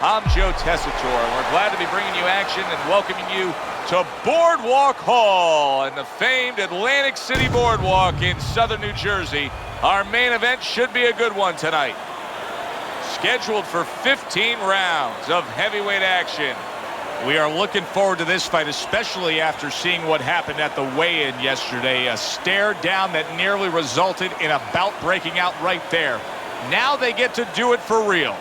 I'm Joe Tessitore, and we're glad to be bringing you action and welcoming you to Boardwalk Hall and the famed Atlantic City Boardwalk in southern New Jersey. Our main event should be a good one tonight. Scheduled for 15 rounds of heavyweight action. We are looking forward to this fight, especially after seeing what happened at the weigh-in yesterday. A stare down that nearly resulted in a bout breaking out right there. Now they get to do it for real.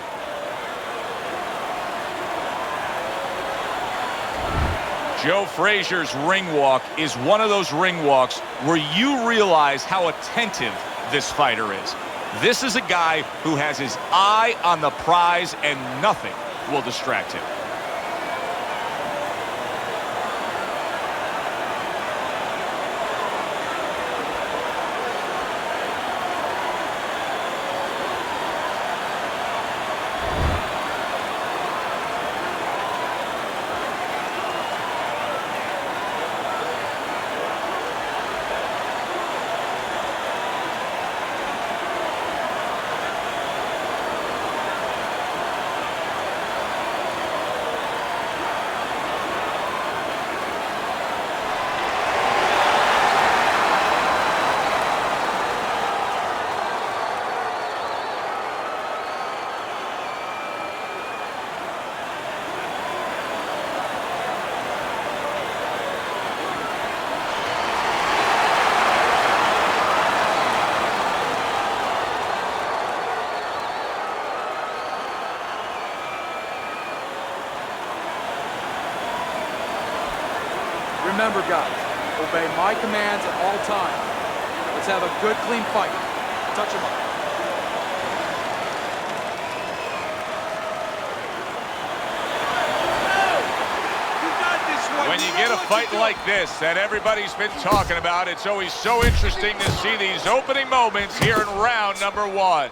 Joe Frazier's ring walk is one of those ring walks where you realize how attentive this fighter is. This is a guy who has his eye on the prize and nothing will distract him. Remember, guys, obey my commands at all times. Let's have a good, clean fight. Touch him up. When you get a fight like this that everybody's been talking about, it's always so interesting to see these opening moments here in round number one.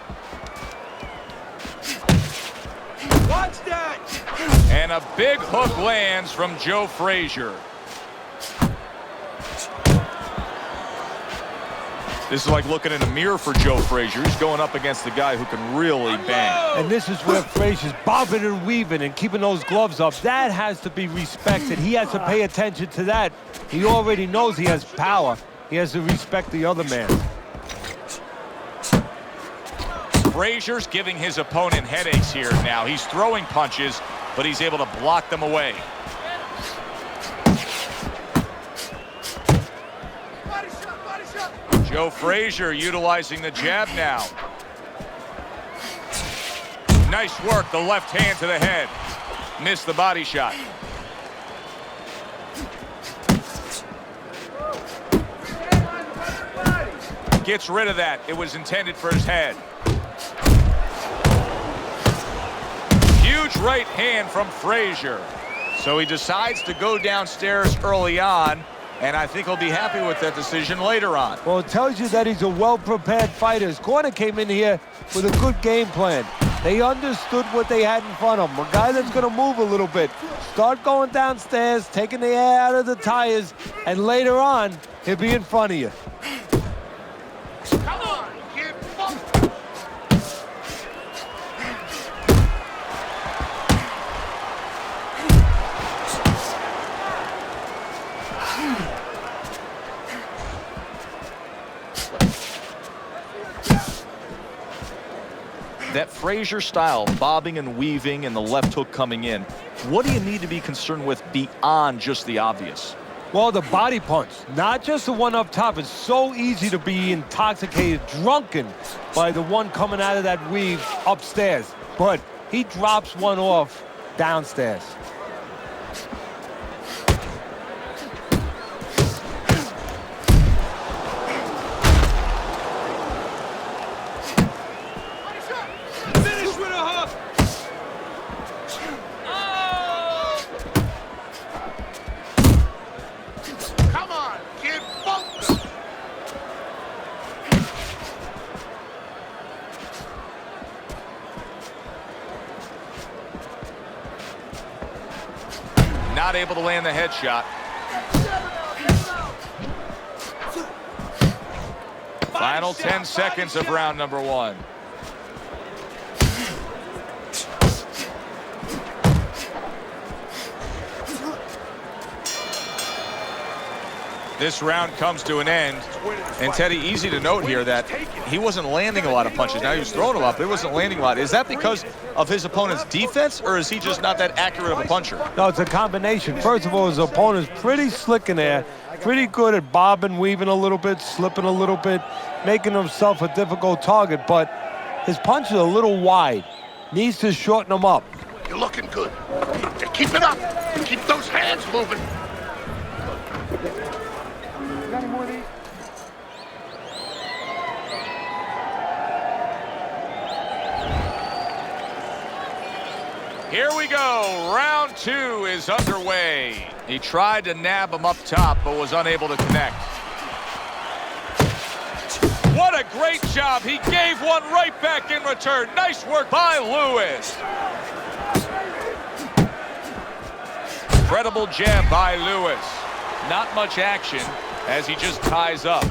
Watch that! And a big hook lands from Joe Frazier. This is like looking in a mirror for Joe Frazier. He's going up against the guy who can really bang. And this is where Frazier's bobbing and weaving and keeping those gloves up. That has to be respected. He has to pay attention to that. He already knows he has power. He has to respect the other man. Frazier's giving his opponent headaches here now. He's throwing punches, but he's able to block them away. Joe Frazier utilizing the jab now. Nice work, the left hand to the head. Missed the body shot. Gets rid of that. It was intended for his head. Huge right hand from Frazier. So he decides to go downstairs early on, and I think he'll be happy with that decision later on. Well, it tells you that he's a well-prepared fighter. His corner came in here with a good game plan. They understood what they had in front of him. A guy that's going to move a little bit. Start going downstairs, taking the air out of the tires, and later on, he'll be in front of you. Come on, kid. That Frazier style, bobbing and weaving and the left hook coming in, what do you need to be concerned with beyond just the obvious? Well, the body punch, not just the one up top. It's so easy to be intoxicated, drunken by the one coming out of that weave upstairs. But he drops one off downstairs. Not able to land the headshot. Final 10 seconds of round number one. This round comes to an end. And Teddy, easy to note here that he wasn't landing a lot of punches. Now he was throwing them up, but he wasn't landing a lot. Is that because of his opponent's defense, or is he just not that accurate of a puncher? No, it's a combination. First of all, his opponent's pretty slick in there, pretty good at bobbing, weaving a little bit, slipping a little bit, making himself a difficult target, but his punch is a little wide. Needs to shorten them up. You're looking good. Keep it up. Keep those hands moving. Got any more of these? Here we go. Round 2 is underway. He tried to nab him up top, but was unable to connect. What a great job. He gave one right back in return. Nice work by Lewis. Incredible jab by Lewis. Not much action as he just ties up.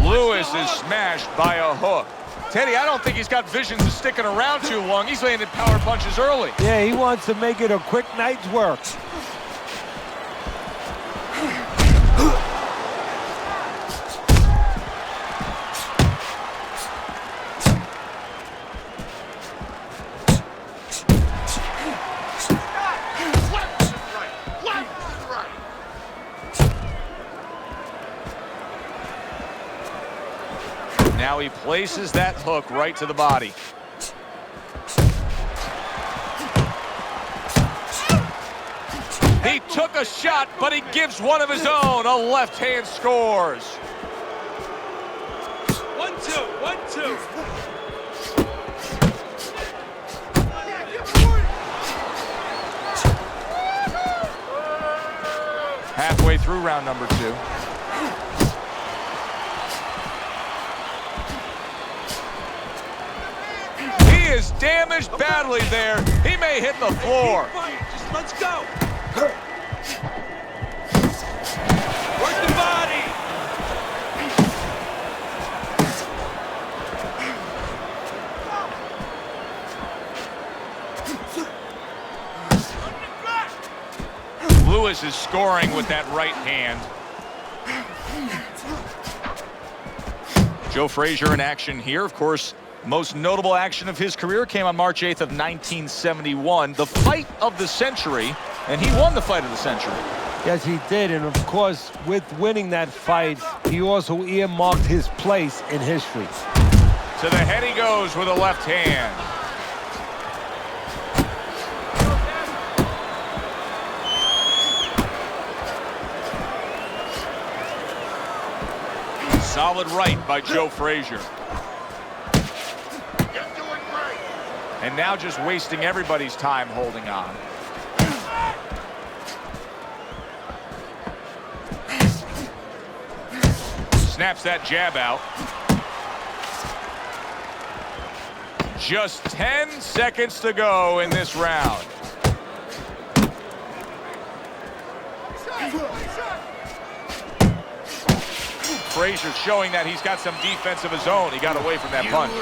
Lewis is smashed by a hook. Teddy, I don't think he's got visions of sticking around too long. He's landing power punches early. Yeah, he wants to make it a quick night's work. Now he places that hook right to the body. He took a shot, but he gives one of his own. A left hand scores. 1-2, 1-2. Halfway through round number 2. He is damaged badly there. He may hit the floor. Just let's go. Work the body. Lewis is scoring with that right hand. Joe Frazier in action here. Of course, most notable action of his career came on March 8th of 1971. The fight of the century, and he won the fight of the century. Yes, he did, and of course, with winning that fight, he also earmarked his place in history. To the head he goes with a left hand. Solid right by Joe Frazier. And now just wasting everybody's time holding on. Snaps that jab out. Just 10 seconds to go in this round. Frazier showing that he's got some defense of his own. He got away from that punch.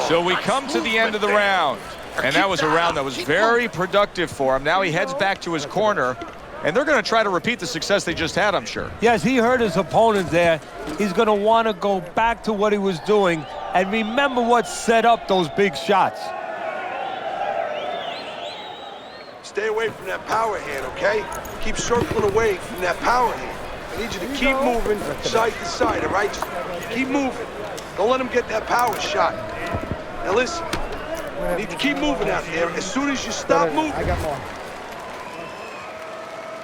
So we come to the end of the round. And that was a round that was very productive for him. Now he heads back to his corner. And they're going to try to repeat the success they just had, I'm sure. Yes, he hurt his opponent there. He's going to want to go back to what he was doing and remember what set up those big shots. Stay away from that power hand, okay? Keep circling away from that power hand. I need you to keep moving side to side, all right? Just keep moving. Don't let him get that power shot. Now listen, you need to keep moving out there. As soon as you stop moving. I got more.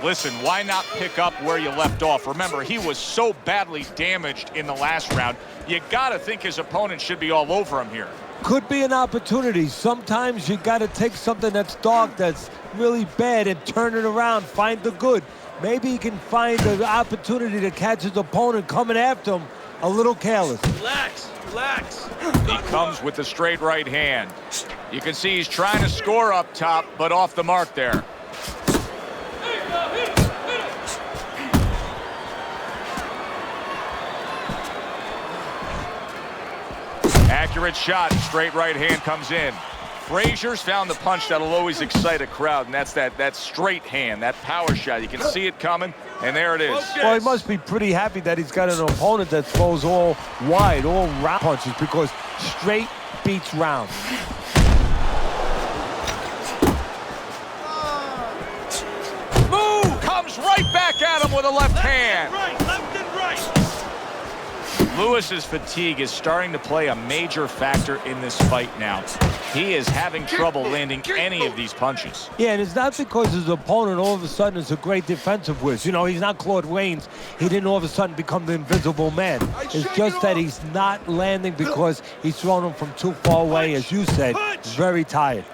Listen, why not pick up where you left off? Remember, he was so badly damaged in the last round. You got to think his opponent should be all over him here. Could be an opportunity. Sometimes you got to take something that's dark, that's really bad, and turn it around, find the good. Maybe he can find the opportunity to catch his opponent coming after him a little careless. Relax, relax. He comes with the straight right hand. You can see he's trying to score up top, but off the mark there. Accurate shot, straight right hand comes in. Frazier's found the punch that'll always excite a crowd, and that's that straight hand, that power shot. You can see it coming, and there it is. Well, he must be pretty happy that he's got an opponent that throws all wide, all round punches, because straight beats round. Move! Comes right back at him with a left hand. Right, left and right. Lewis's fatigue is starting to play a major factor in this fight now. He is having trouble landing any of these punches. Yeah, and it's not because his opponent all of a sudden is a great defensive whiz. You know, he's not Claude Rains. He didn't all of a sudden become the invisible man. It's just that he's not landing because he's throwing him from too far away, as you said, very tired.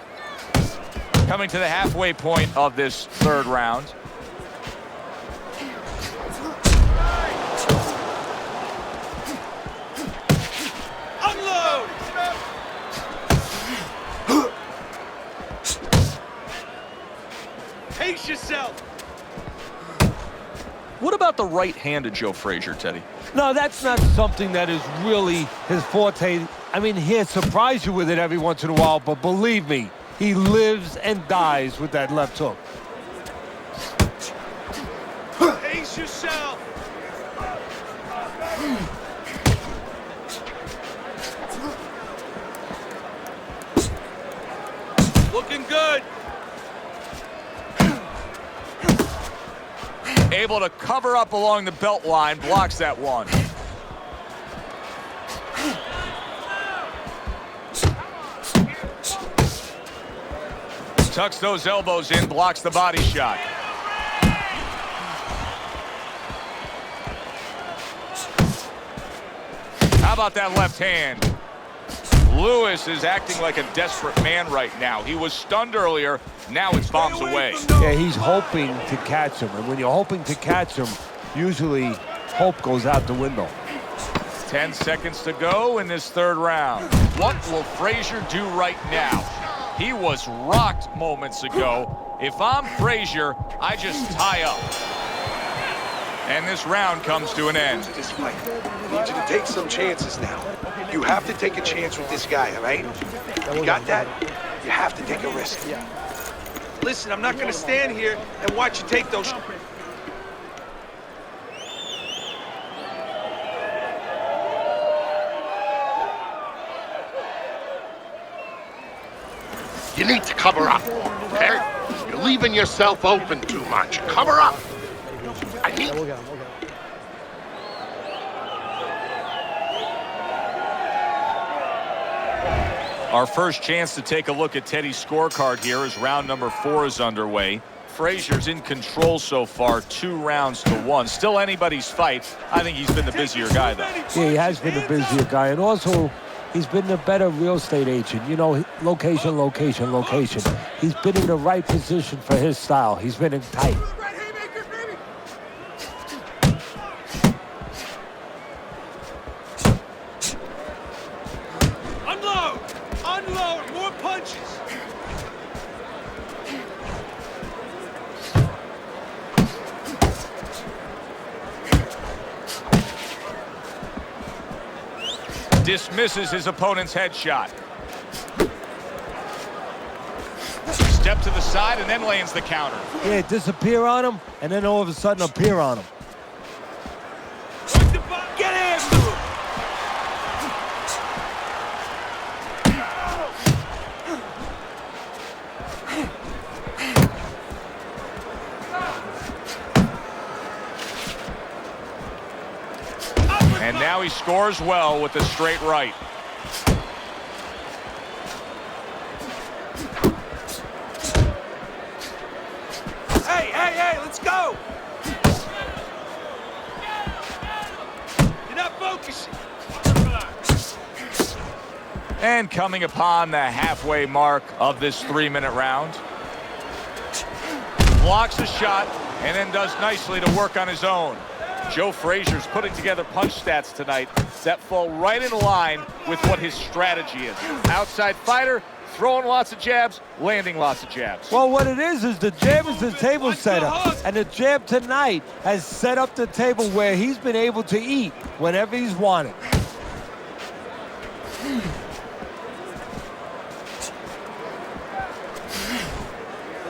Coming to the halfway point of this third round. Unload! Pace yourself! What about the right hand of Joe Frazier, Teddy? No, that's not something that is really his forte. I mean, he'll surprise you with it every once in a while, but believe me, he lives and dies with that left hook. Pace yourself! Looking good. Able to cover up along the belt line, blocks that one. Tucks those elbows in, blocks the body shot. How about that left hand? Lewis is acting like a desperate man right now. He was stunned earlier. Now it's bombs away. Yeah, he's hoping to catch him. And when you're hoping to catch him, usually hope goes out the window. 10 seconds to go in this third round. What will Frazier do right now? He was rocked moments ago. If I'm Frazier, I just tie up. And this round comes to an end. This fight. I need you to take some chances now. You have to take a chance with this guy, all right? You got that? You have to take a risk. Listen, I'm not gonna stand here and watch you take those. You need to cover up, okay? You're leaving yourself open too much. Cover up. I need... Our first chance to take a look at Teddy's scorecard here as round number 4 is underway. Frazier's in control so far, 2 rounds to 1. Still anybody's fight. I think he's been the busier guy, though. Yeah, he has been the busier guy. And also, he's been the better real estate agent. You know, location, location, location. He's been in the right position for his style. He's been in tight. Unload! Unload! More punches! Dismisses his opponent's headshot. Step to the side and then lands the counter. Yeah, disappear on him, and then all of a sudden appear on him. Get after him! And now he scores well with the straight right. Hey, hey, hey, let's go! You're not focusing. And coming upon the halfway mark of this 3-minute round. Blocks the shot and then does nicely to work on his own. Joe Frazier's putting together punch stats tonight that fall right in line with what his strategy is. Outside fighter, throwing lots of jabs, landing lots of jabs. Well, what it is the jab is the table setter. And the jab tonight has set up the table where he's been able to eat whenever he's wanted.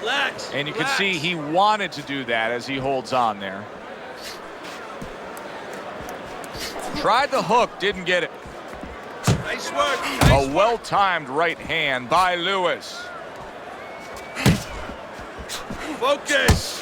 Relax. And you can relax. see he wanted to do that as he holds on there. Tried the hook, didn't get it. Nice work. Nice A well-timed right hand by Lewis. Focus.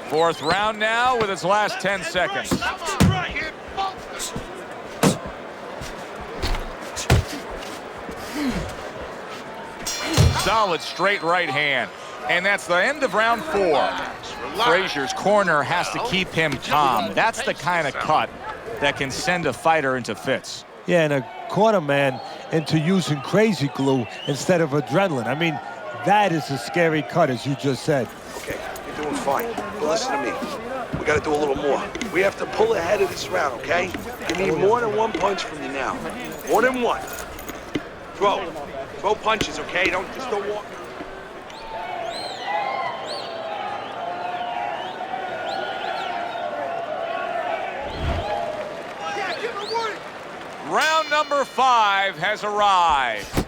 Fourth round now with its last 10 seconds. Right. Solid straight right hand. And that's the end of round 4. Relax. Frazier's corner has to keep him calm. That's the kind of cut that can send a fighter into fits. Yeah, and a corner man into using crazy glue instead of adrenaline. I mean, that is a scary cut, as you just said. Okay, you're doing fine. But listen to me. We gotta do a little more. We have to pull ahead of this round, okay? You need more than one punch from you now. More than one. Throw. Throw punches, okay? Don't walk. Round number 5 has arrived.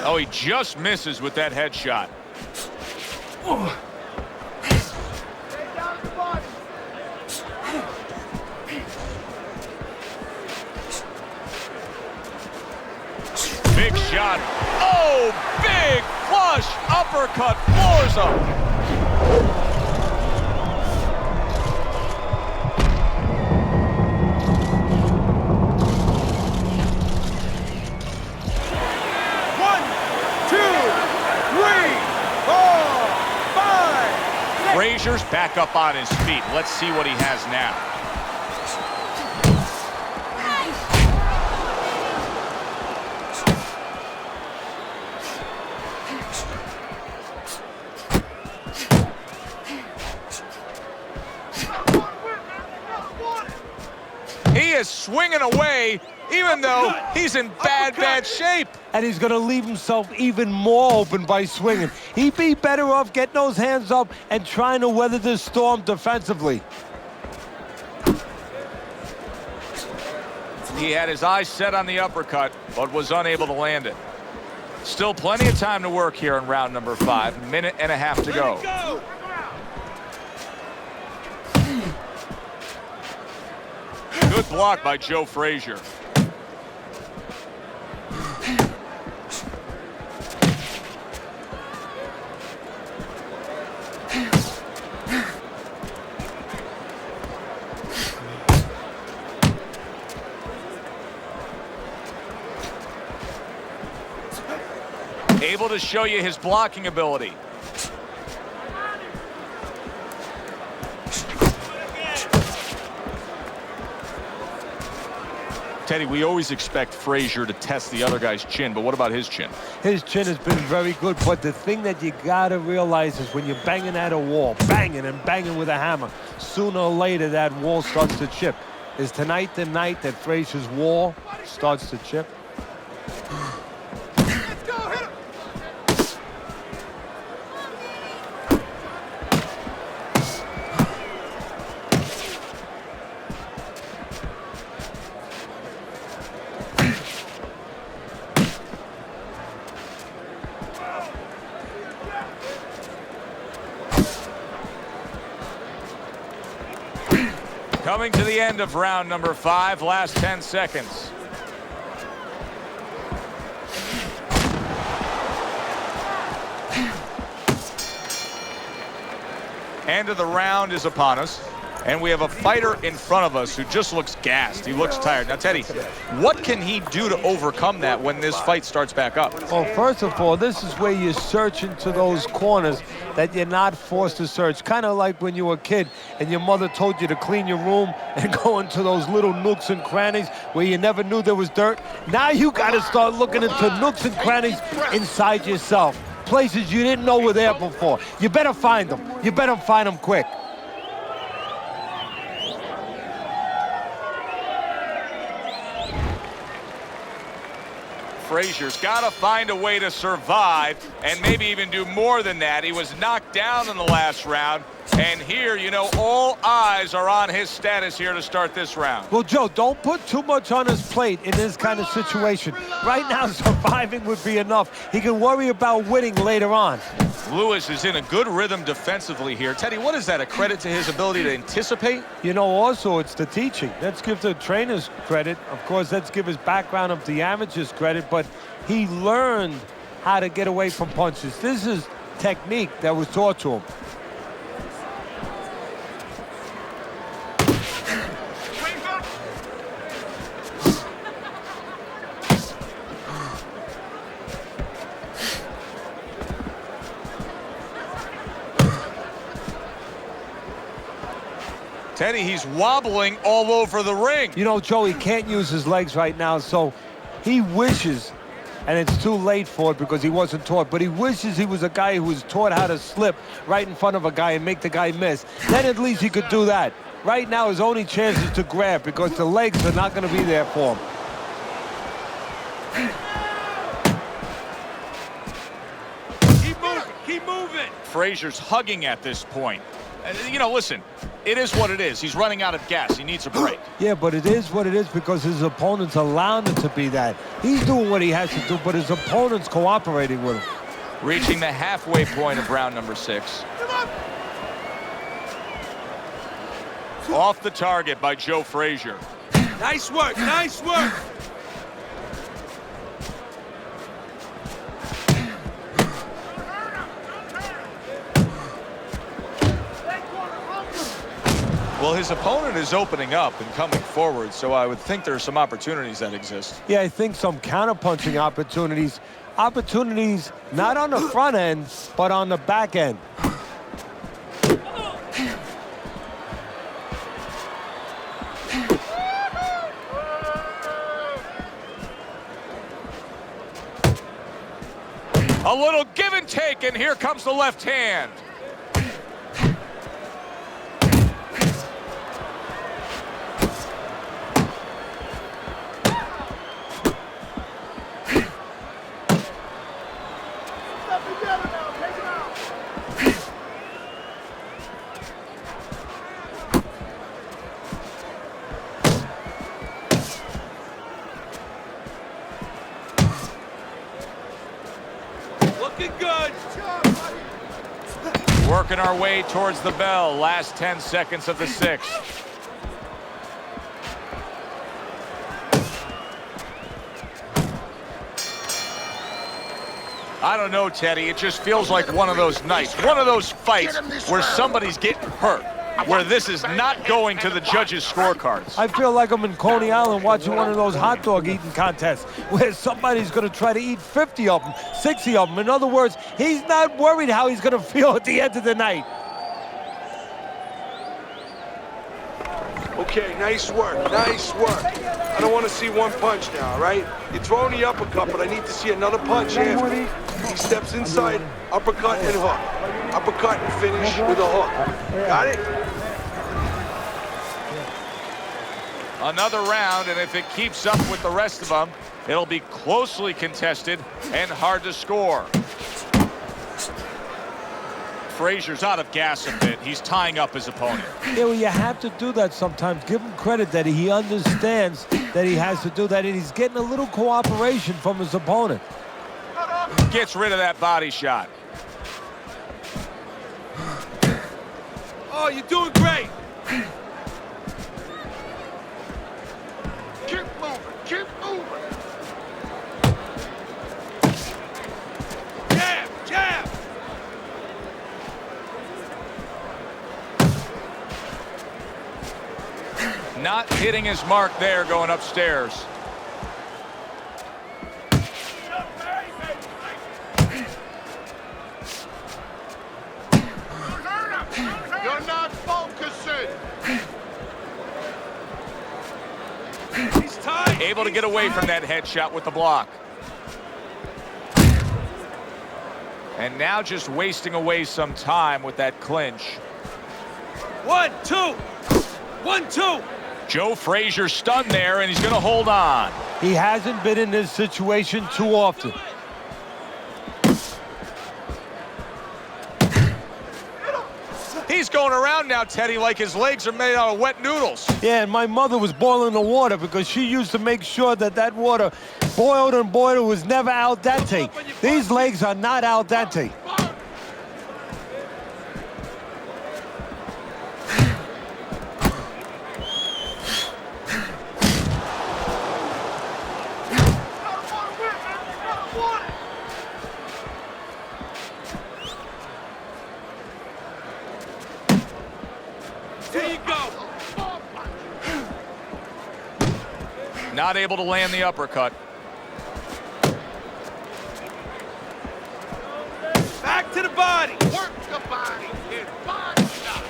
Oh, he just misses with that headshot. Big shot. Oh, big flush uppercut floors him. Frazier's back up on his feet. Let's see what he has now. He is swinging away, even though he's in bad shape. And he's going to leave himself even more open by swinging. He'd be better off getting those hands up and trying to weather this storm defensively. He had his eyes set on the uppercut, but was unable to land it. Still plenty of time to work here in round number 5. Minute and a half to go. Good block by Joe Frazier. Able to show you his blocking ability. Teddy, we always expect Frazier to test the other guy's chin, but what about his chin? His chin has been very good, but the thing that you gotta realize is when you're banging at a wall, banging and banging with a hammer, sooner or later that wall starts to chip. Is tonight the night that Frazier's wall starts to chip? Coming to the end of round number 5, last 10 seconds. End of the round is upon us. And we have a fighter in front of us who just looks gassed. He looks tired. Now, Teddy, what can he do to overcome that when this fight starts back up? Well, first of all, this is where you search into those corners that you're not forced to search. Kind of like when you were a kid and your mother told you to clean your room and go into those little nooks and crannies where you never knew there was dirt. Now you got to start looking into nooks and crannies inside yourself. Places you didn't know were there before. You better find them. You better find them quick. Frazier's got to find a way to survive and maybe even do more than that. He was knocked down in the last round, and here, you know, all eyes are on his status here to start this round. Well, Joe, don't put too much on his plate in this kind of situation. Right now, surviving would be enough. He can worry about winning later on. Lewis is in a good rhythm defensively here. Teddy, what is that, a credit to his ability to anticipate? You know, also, it's the teaching. Let's give the trainers credit. Of course, let's give his background of the amateurs credit, but he learned how to get away from punches. This is technique that was taught to him. Teddy, he's wobbling all over the ring. You know, Joe, he can't use his legs right now, so he wishes, and it's too late for it because he wasn't taught, but he wishes he was a guy who was taught how to slip right in front of a guy and make the guy miss. Then at least he could do that. Right now, his only chance is to grab because the legs are not going to be there for him. Keep moving, keep moving. Frazier's hugging at this point. You know, listen, it is what it is. He's running out of gas. He needs a break. Yeah, but it is what it is because his opponent's allowing it to be that. He's doing what he has to do, but his opponent's cooperating with him. Reaching the halfway point of round number 6. Off the target by Joe Frazier. Nice work, nice work. Well, his opponent is opening up and coming forward, so I would think there are some opportunities that exist. Yeah, I think some counter-punching opportunities. Opportunities not on the front end, but on the back end. A little give and take, and here comes the left hand. Looking good. Working our way towards the bell. Last 10 seconds of the 6th. I don't know, Teddy. It just feels like one of those nights, one of those fights where somebody's getting hurt, where this is not going to the judges' scorecards. I feel like I'm in Coney Island watching one of those hot dog eating contests where somebody's going to try to eat 50 of them, 60 of them. In other words, he's not worried how he's going to feel at the end of the night. Okay, nice work, nice work. I don't want to see one punch now, all right? You're throwing the uppercut, but I need to see another punch after. He steps inside, uppercut and hook. Uppercut and finish with a hook. Got it? Another round, and if it keeps up with the rest of them, it'll be closely contested and hard to score. Frazier's out of gas a bit. He's tying up his opponent. Yeah, well, you have to do that sometimes. Give him credit that he understands that he has to do that, and he's getting a little cooperation from his opponent. Gets rid of that body shot. Oh, you're doing great. Keep moving, keep moving. Jab, jab. Not hitting his mark there going upstairs. You're not focusing. He's tied. Able to get away from that headshot with the block. And now just wasting away some time with that clinch. 1, 2. 1, 2. Joe Frazier stunned there, and he's going to hold on. He hasn't been in this situation too often. He's going around now, Teddy, like his legs are made out of wet noodles. Yeah, and my mother was boiling the water because she used to make sure that that water boiled and boiled was never al dente. These legs are not al dente. There you go. Not able to land the uppercut. Back to the body. Work the body. Kid. Body shot.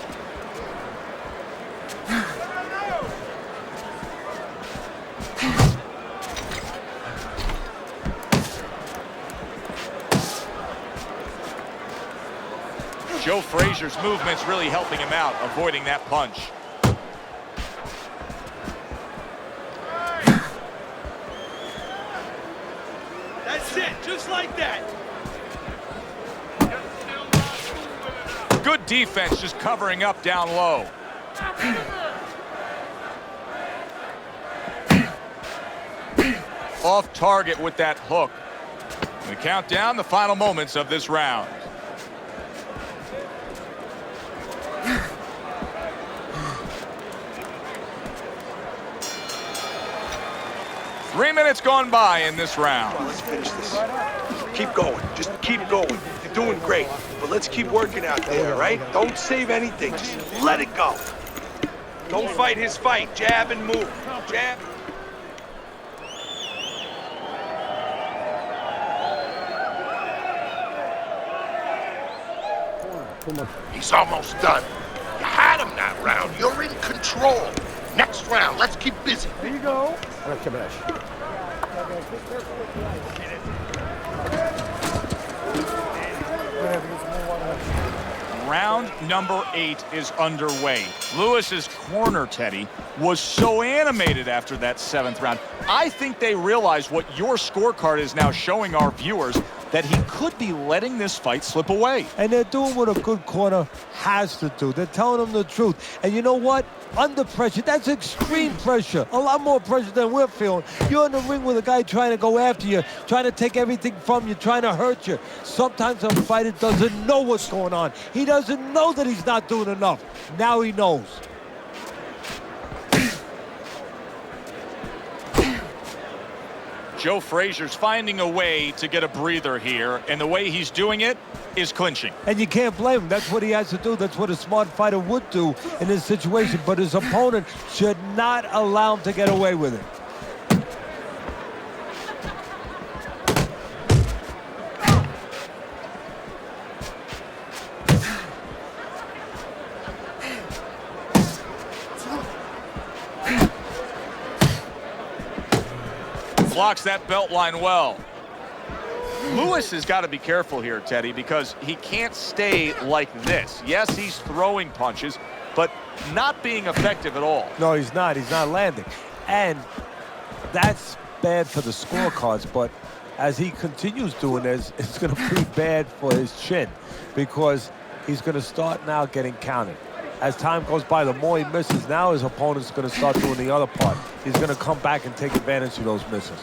Joe Frazier's movement's really helping him out, avoiding that punch. That's it. Just like that. Good defense, just covering up down low. Off target with that hook. We count down the final moments of this round. Three minutes gone by in this round. Come on, let's finish this. Keep going. Just keep going. You're doing great. But let's keep working out there, all right? Don't save anything. Just let it go. Don't fight his fight. Jab and move. Jab. He's almost done. You had him that round. You're in control. Next round, let's keep busy. There you go. Round number 8 is underway. Lewis's corner, Teddy, was so animated after that 7th round. I think they realize what your scorecard is now showing our viewers, that he could be letting this fight slip away. And they're doing what a good corner has to do. They're telling him the truth. And you know what? Under pressure, that's extreme pressure. A lot more pressure than we're feeling. You're in the ring with a guy trying to go after you, trying to take everything from you, trying to hurt you. Sometimes a fighter doesn't know what's going on. He doesn't know that he's not doing enough. Now he knows. Joe Frazier's finding a way to get a breather here, and the way he's doing it is clinching. And you can't blame him. That's what he has to do. That's what a smart fighter would do in this situation. But his opponent should not allow him to get away with it. Blocks that belt line well. Lewis has got to be careful here, Teddy, because he can't stay like this. Yes, he's throwing punches, but not being effective at all. No, he's not. He's not landing. And that's bad for the scorecards, but as he continues doing this, it's going to be bad for his chin because he's going to start now getting counted. As time goes by, the more he misses, now his opponent's going to start doing the other part. He's going to come back and take advantage of those misses.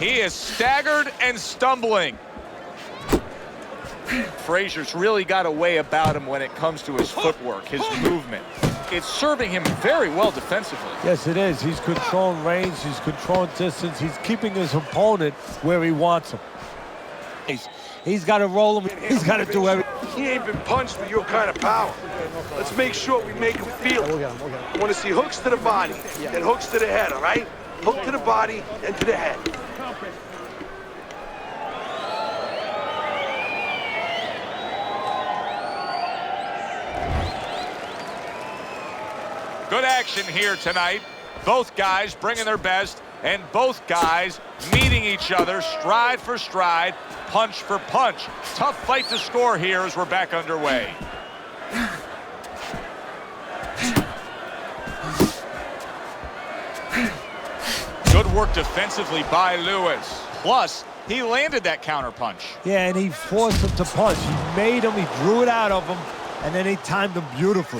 He is staggered and stumbling. Frazier's really got a way about him when it comes to his footwork, his movement. It's serving him very well defensively. Yes, it is. He's controlling range. He's controlling distance. He's keeping his opponent where he wants him. He's got to roll him. He's got to do everything. He ain't been punched with your kind of power. Let's make sure we make him feel it. I want to see hooks to the body, then hooks to the head, all right? Hook to the body and to the head. Good action here tonight. Both guys bringing their best, and both guys meeting each other stride for stride, punch for punch. Tough fight to score here as we're back underway. Good work defensively by Lewis. Plus, he landed that counter punch. Yeah, and he forced him to punch. He made him, he drew it out of him, and then he timed him beautifully.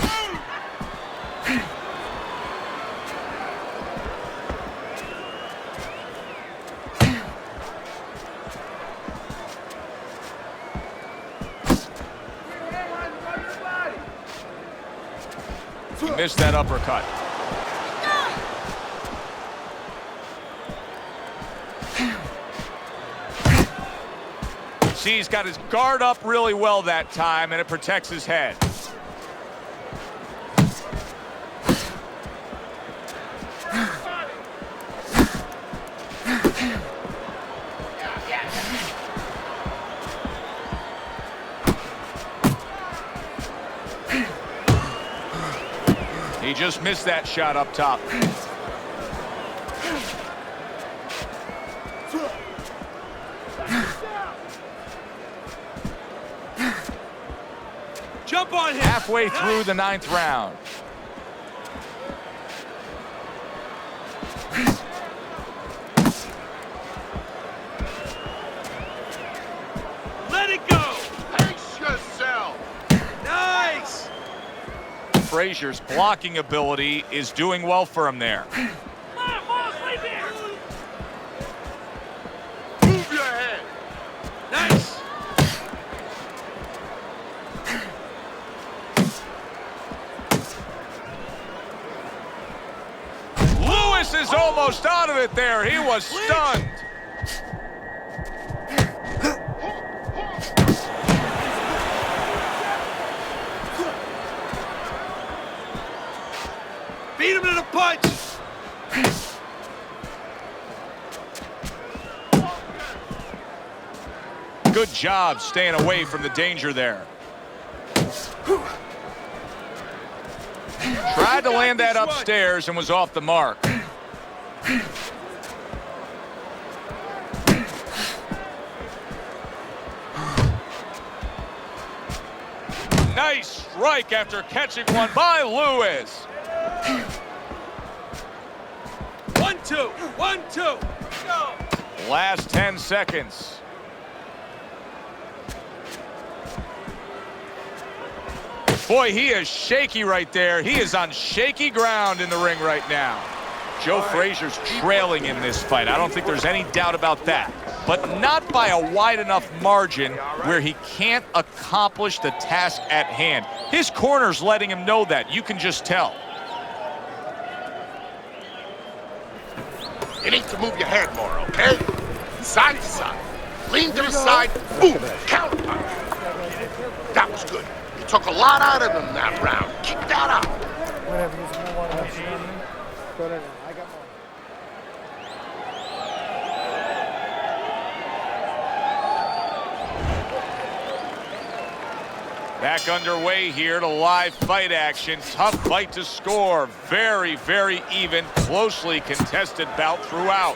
He missed that uppercut. See, he's got his guard up really well that time, and it protects his head. He just missed that shot up top. Jump on him. Halfway through the 9th round. Let it go. Pace yourself. Nice. Frazier's blocking ability is doing well for him there. Move your head. Nice. Lewis is almost out of it there. He was stunned. Beat him to the punch. Good job staying away from the danger there. Tried to land that upstairs and was off the mark. Nice strike after catching one by Lewis. 1-2. 1-2. Go. Last 10 seconds. Boy, he is shaky right there. He is on shaky ground in the ring right now. Joe Frazier's trailing in this fight. I don't think there's any doubt about that. But not by a wide enough margin where he can't accomplish the task at hand. His corner's letting him know that. You can just tell. You need to move your head more, okay? Side to side. Lean to the side. Boom. Counter punch. That was good. You took a lot out of them that round. Keep that up. Back underway here to live fight action. Tough fight to score. Very, very even, closely contested bout throughout.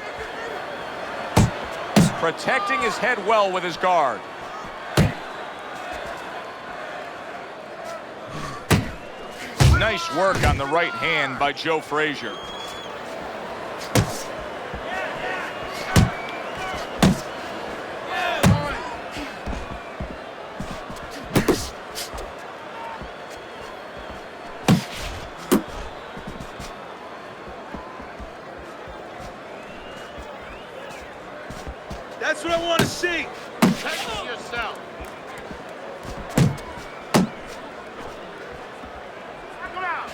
Protecting his head well with his guard. Nice work on the right hand by Joe Frazier. what I want to see. Take it yourself. Come out.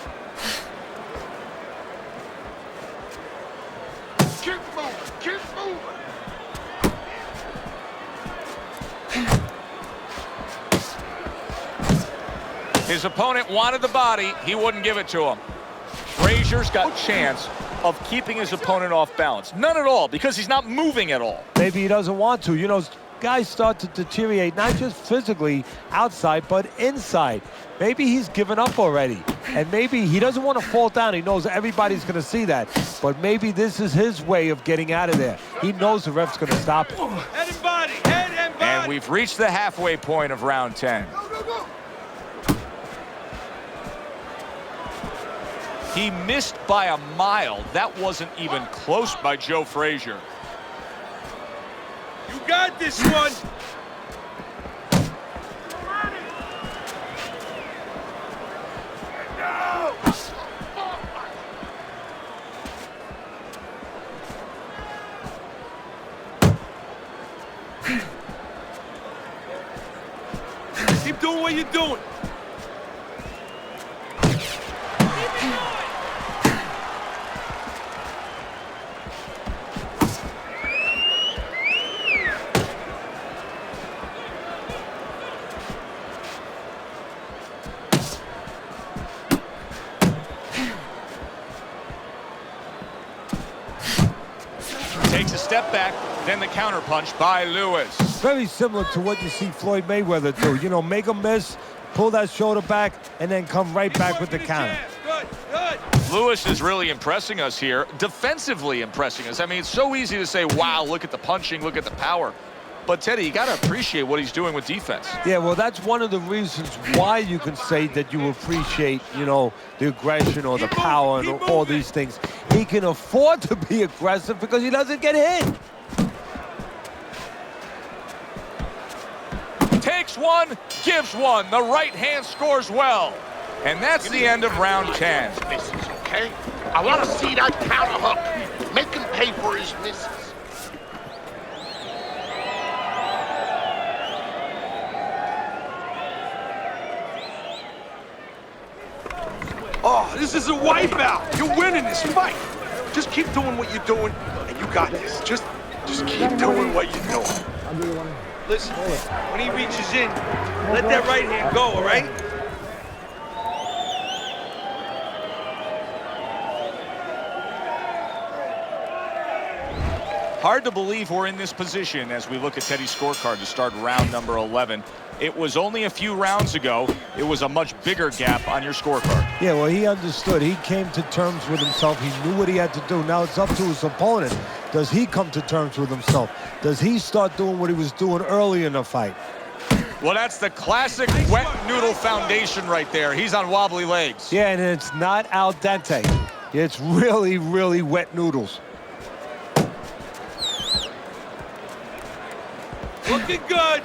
Keep moving. Keep moving. His opponent wanted the body. He wouldn't give it to him. Frazier's got a chance of keeping his opponent off balance. None at all, because he's not moving at all. Maybe he doesn't want to. You know, guys start to deteriorate, not just physically outside, but inside. Maybe he's given up already. And maybe he doesn't want to fall down. He knows everybody's going to see that. But maybe this is his way of getting out of there. He knows the ref's going to stop him. Head and body, head and body. And we've reached the halfway point of round 10. He missed by a mile. That wasn't even close by Joe Frazier. You got this one. Keep doing what you're doing. Takes a step back, then the counterpunch by Lewis. Very similar to what you see Floyd Mayweather do. You know, make a miss, pull that shoulder back, and then come right back with the counter. Good, good. Lewis is really impressing us here, defensively impressing us. I mean, it's so easy to say, wow, look at the punching, look at the power. But, Teddy, you got to appreciate what he's doing with defense. Yeah, well, that's one of the reasons why you can say that you appreciate, you know, the aggression or the power and all these things. He can afford to be aggressive because he doesn't get hit. Takes one, gives one. The right hand scores well. And that's the end of round 10. Misses, okay? I want to see that counter hook. Make him pay for his misses. Oh, this is a wipeout. You're winning this fight. Just keep doing what you're doing, and you got this. Just keep doing what you're doing. Listen, when he reaches in, let that right hand go, all right? Hard to believe we're in this position as we look at Teddy's scorecard to start round number 11. It was only a few rounds ago. It was a much bigger gap on your scorecard. Yeah, well, he understood. He came to terms with himself. He knew what he had to do. Now it's up to his opponent. Does he come to terms with himself? Does he start doing what he was doing early in the fight? Well, that's the classic wet noodle foundation right there. He's on wobbly legs. Yeah, and it's not al dente. It's really, really wet noodles. Looking good.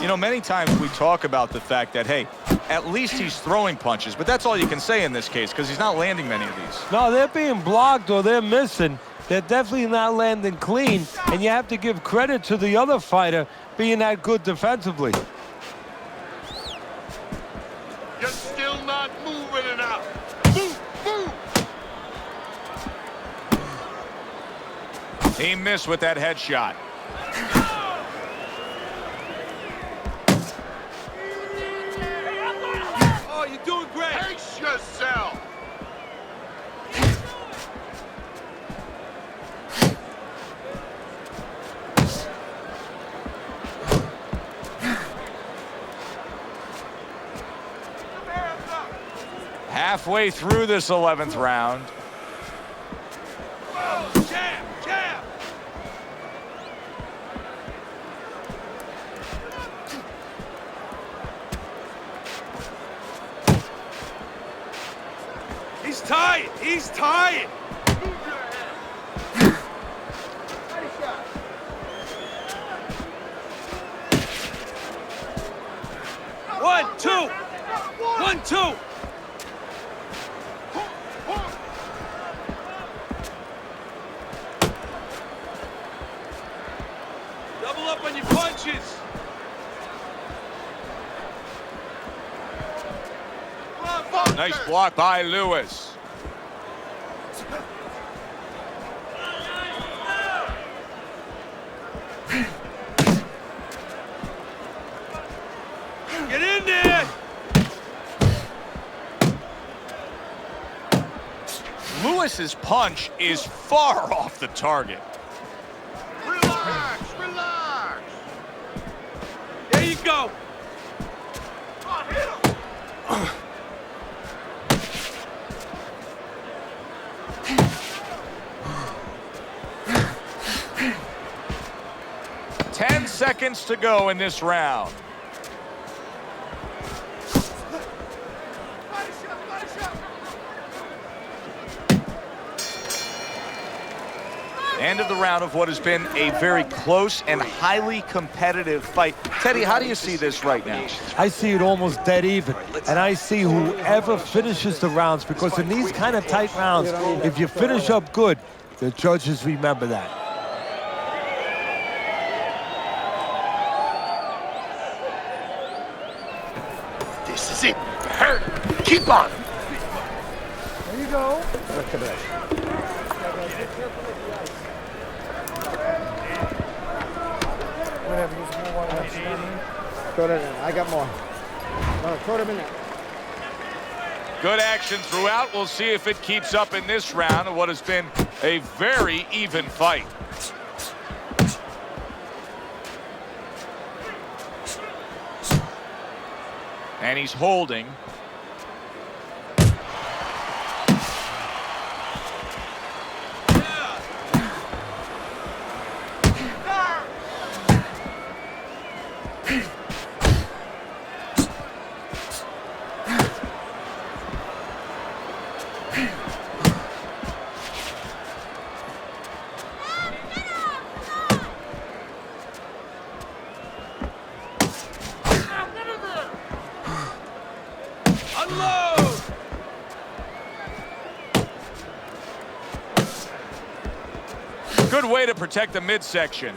You know, many times we talk about the fact that, hey, at least he's throwing punches, but that's all you can say in this case because he's not landing many of these. No, they're being blocked or they're missing. They're definitely not landing clean, and you have to give credit to the other fighter being that good defensively. You're still not moving enough. Move, move. He missed with that headshot. Oh, you're doing great. Pace yourself. Halfway through this 11th round. Jab, jab. He's tired. He's tired. One, two. 1, 2. Double up on your punches. Nice block by Lewis. Get in there. Lewis's punch is far off the target. Relax, relax. There you go. Come on, hit him. 10 seconds to go in this round. End of the round of what has been a very close and highly competitive fight. Teddy, how do you see this right now? I see it almost dead even, and I see whoever finishes the rounds, because in these kind of tight rounds, if you finish up good, the judges remember that. This is it. Hurt. Keep on. There you go. Whatever, use more water. Throw that in. I got more. No, throw them in there. Good action throughout. We'll see if it keeps up in this round of what has been a very even fight. And he's holding. Unload. Good way to protect the midsection.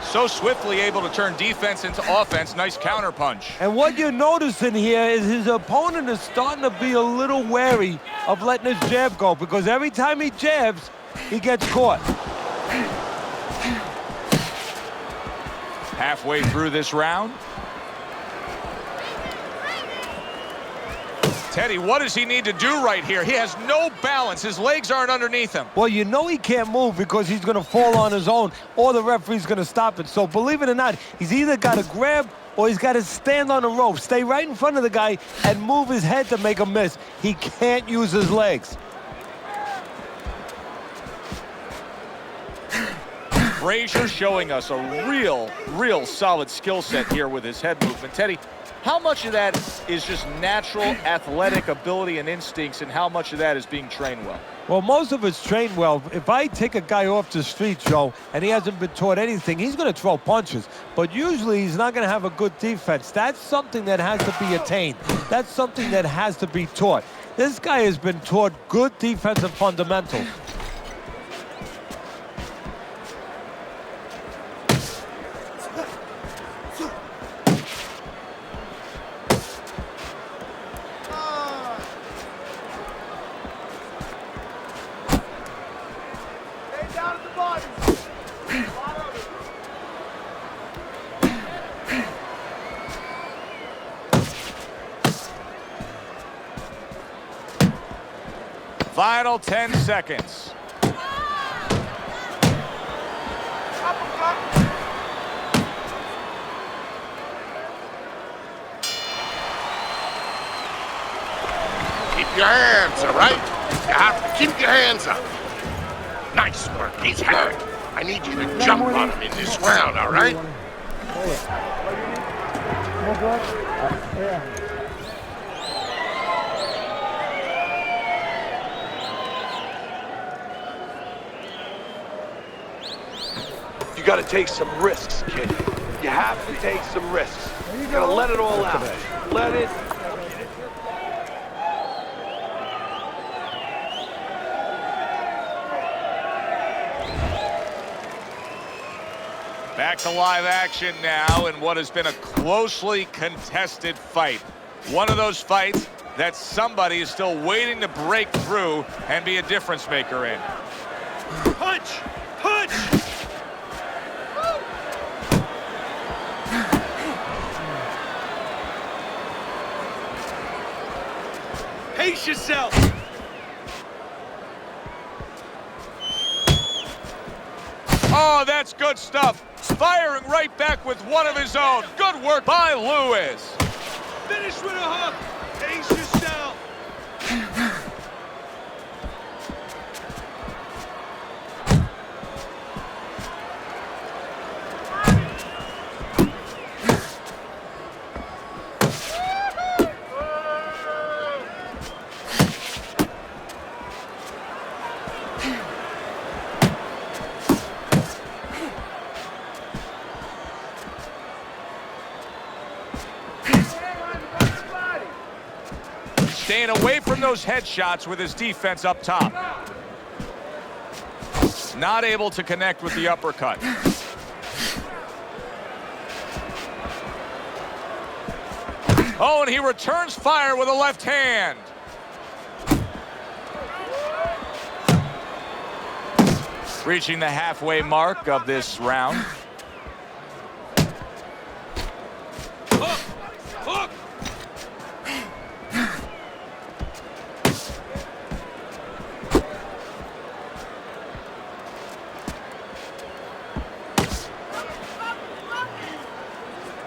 So swiftly able to turn defense into offense. Nice counter punch. And what you're noticing here is his opponent is starting to be a little wary of letting his jab go, because every time he jabs, he gets caught. Halfway through this round. Teddy, what does he need to do right here? He has no balance. His legs aren't underneath him. Well, you know he can't move because he's going to fall on his own, or the referee's going to stop it. So believe it or not, he's either got to grab or he's got to stand on the rope, stay right in front of the guy, and move his head to make a miss. He can't use his legs. Frazier showing us a real solid skill set here with his head movement. Teddy, how much of that is just natural athletic ability and instincts, and how much of that is being trained well? Well, most of it's trained well. If I take a guy off the street, Joe, and he hasn't been taught anything, he's going to throw punches. But usually he's not going to have a good defense. That's something that has to be attained. That's something that has to be taught. This guy has been taught good defensive fundamentals. Final 10 seconds. Keep your hands, all right? You have to keep your hands up. Nice work. He's hurt. I need you to jump on him in this round, all right? More blood? Yeah. gotta take some risks, kid. You have to take some risks. You gotta let it all out. Let it. Back to live action now in what has been a closely contested fight. One of those fights that somebody is still waiting to break through and be a difference maker in. Punch! Punch! Pace yourself! Oh, that's good stuff. Firing right back with one of his own. Good work by Lewis. Finish with a hook! Pace yourself! Staying away from those headshots with his defense up top. Not able to connect with the uppercut. Oh, and he returns fire with a left hand. Reaching the halfway mark of this round. Hook! Hook!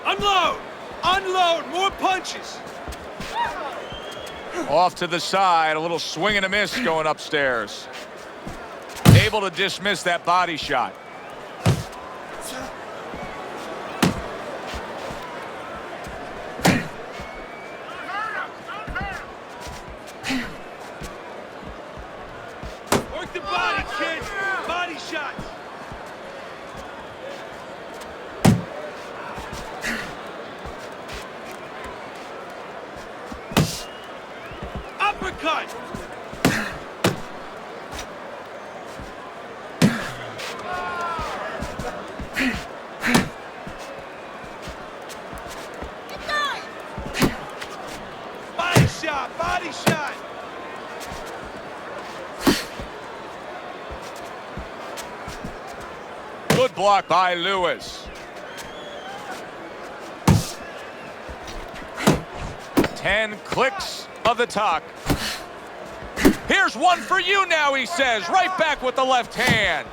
Unload! Unload! More punches! Off to the side, a little swing and a miss going upstairs. Able to dismiss that body shot. Work the body, kid! Body shots! Uppercut! Body shot! Body shot! Good block by Lewis. 10 clicks of the talk. Here's one for you now, he says. Right back with the left hand.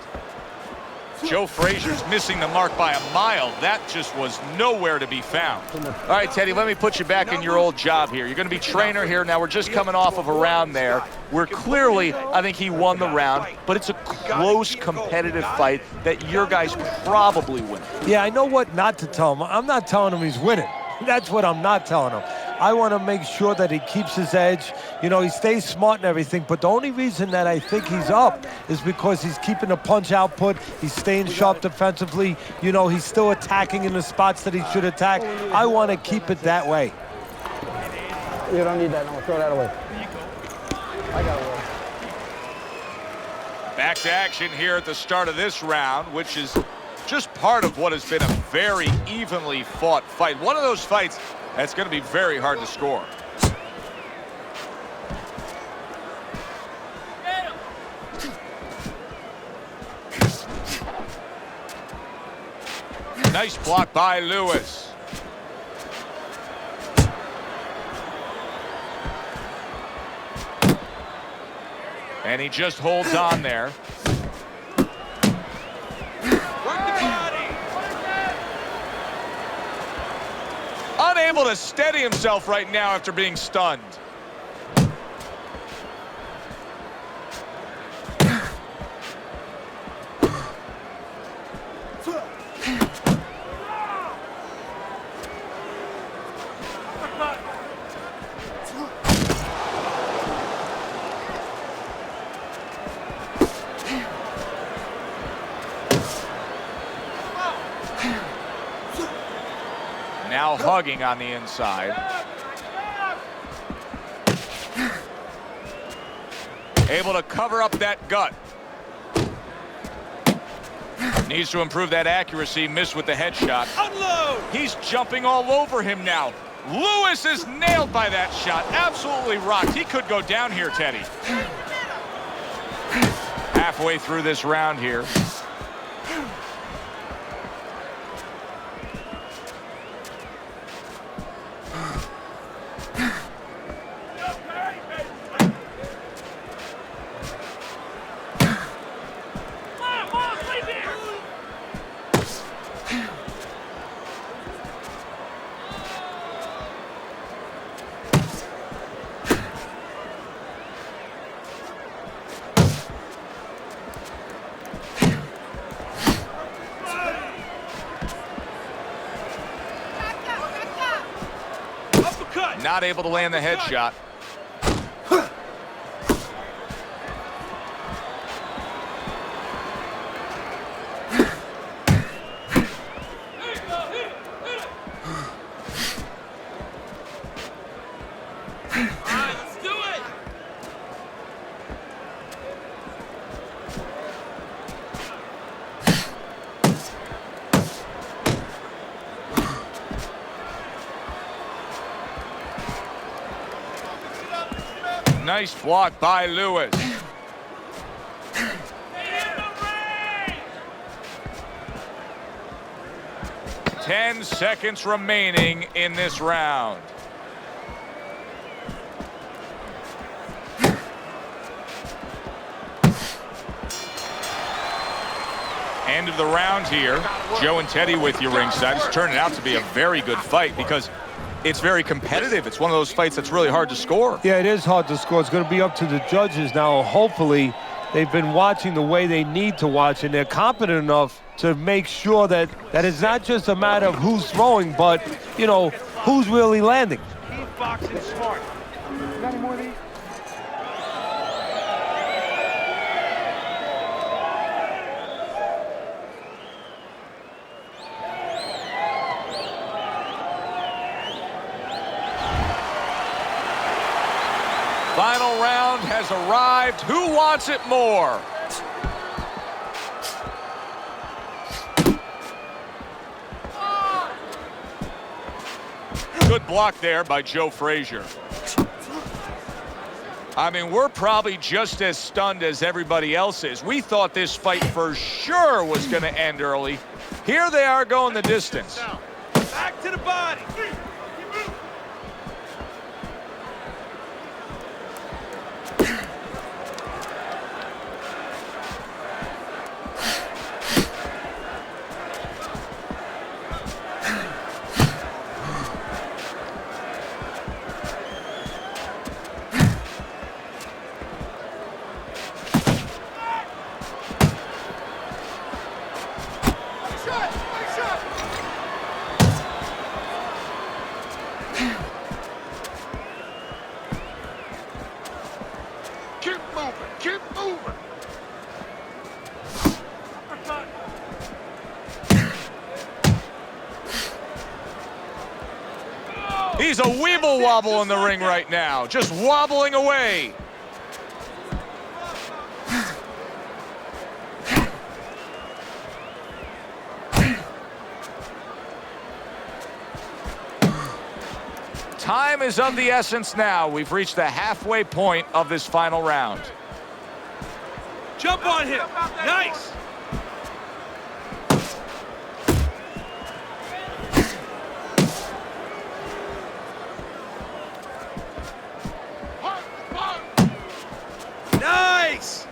Joe Frazier's missing the mark by a mile. That just was nowhere to be found. All right, Teddy, let me put you back in your old job here. You're going to be trainer here. Now, we're just coming off of a round there where clearly I think he won the round, but it's a close, competitive fight that your guys probably win. Yeah, I know what not to tell him. I'm not telling him he's winning. That's what I'm not telling him. I want to make sure that he keeps his edge. You know, he stays smart and everything, but the only reason that I think he's up is because he's keeping the punch output. He's staying sharp defensively. You know, he's still attacking in the spots that he should attack. I want to keep it that way. You don't need that. No, throw that away. I got it away. Back to action here at the start of this round, which is just part of what has been a very evenly fought fight. One of those fights that's going to be very hard to score. Nice block by Lewis. And he just holds on there. Unable to steady himself right now after being stunned. Now hugging on the inside. Able to cover up that gut. Needs to improve that accuracy. Missed with the headshot. Unload! He's jumping all over him now. Lewis is nailed by that shot. Absolutely rocked. He could go down here, Teddy. Halfway through this round here. Not able to land the headshot. Nice block by Lewis. Ten seconds remaining in this round. End of the round here. Joe and Teddy with you ringside. It's turning out to be a very good fight because it's very competitive. It's one of those fights that's really hard to score. Yeah, it is hard to score. It's going to be up to the judges now. Hopefully, they've been watching the way they need to watch, and they're competent enough to make sure that it's not just a matter of who's throwing, but, you know, who's really landing. Keep boxing smart. You got any more of these? Final round has arrived. Who wants it more? Good block there by Joe Frazier. I mean, we're probably just as stunned as everybody else is. We thought this fight for sure was going to end early. Here they are going the distance. Back to the body. Keep moving. He's a weeble wobble in the ring right now, just wobbling away. Time is of the essence now. We've reached the halfway point of this final round. Jump on him. Nice. Nice.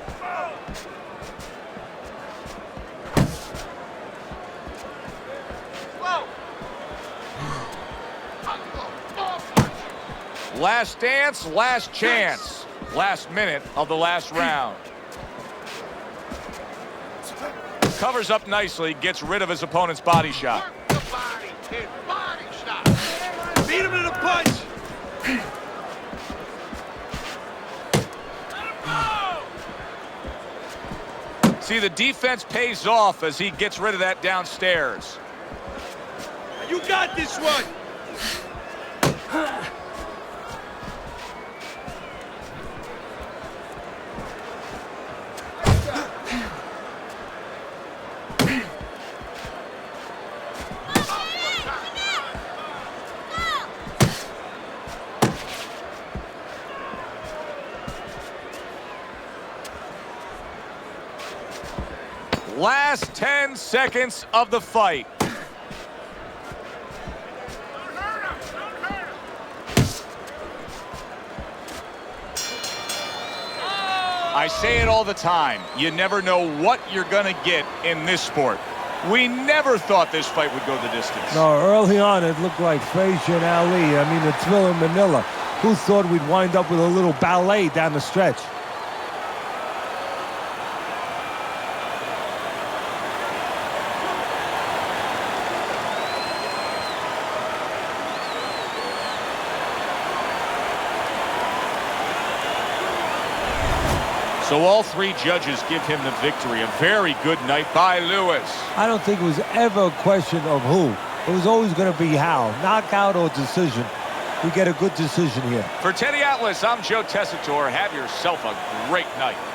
Last dance, last chance. Last minute of the last round. Covers up nicely, gets rid of his opponent's body shot. Work the body, kid. Body shot. Beat him to the punch. See, the defense pays off as he gets rid of that downstairs. You got this one. Last 10 seconds of the fight. I say it all the time. You never know what you're going to get in this sport. We never thought this fight would go the distance. No, early on it looked like Frazier and Ali. I mean, the thrill in Manila. Who thought we'd wind up with a little ballet down the stretch? So all three judges give him the victory. A very good night by Lewis. I don't think it was ever a question of who. It was always going to be how. Knockout or decision. We get a good decision here. For Teddy Atlas, I'm Joe Tessitore. Have yourself a great night.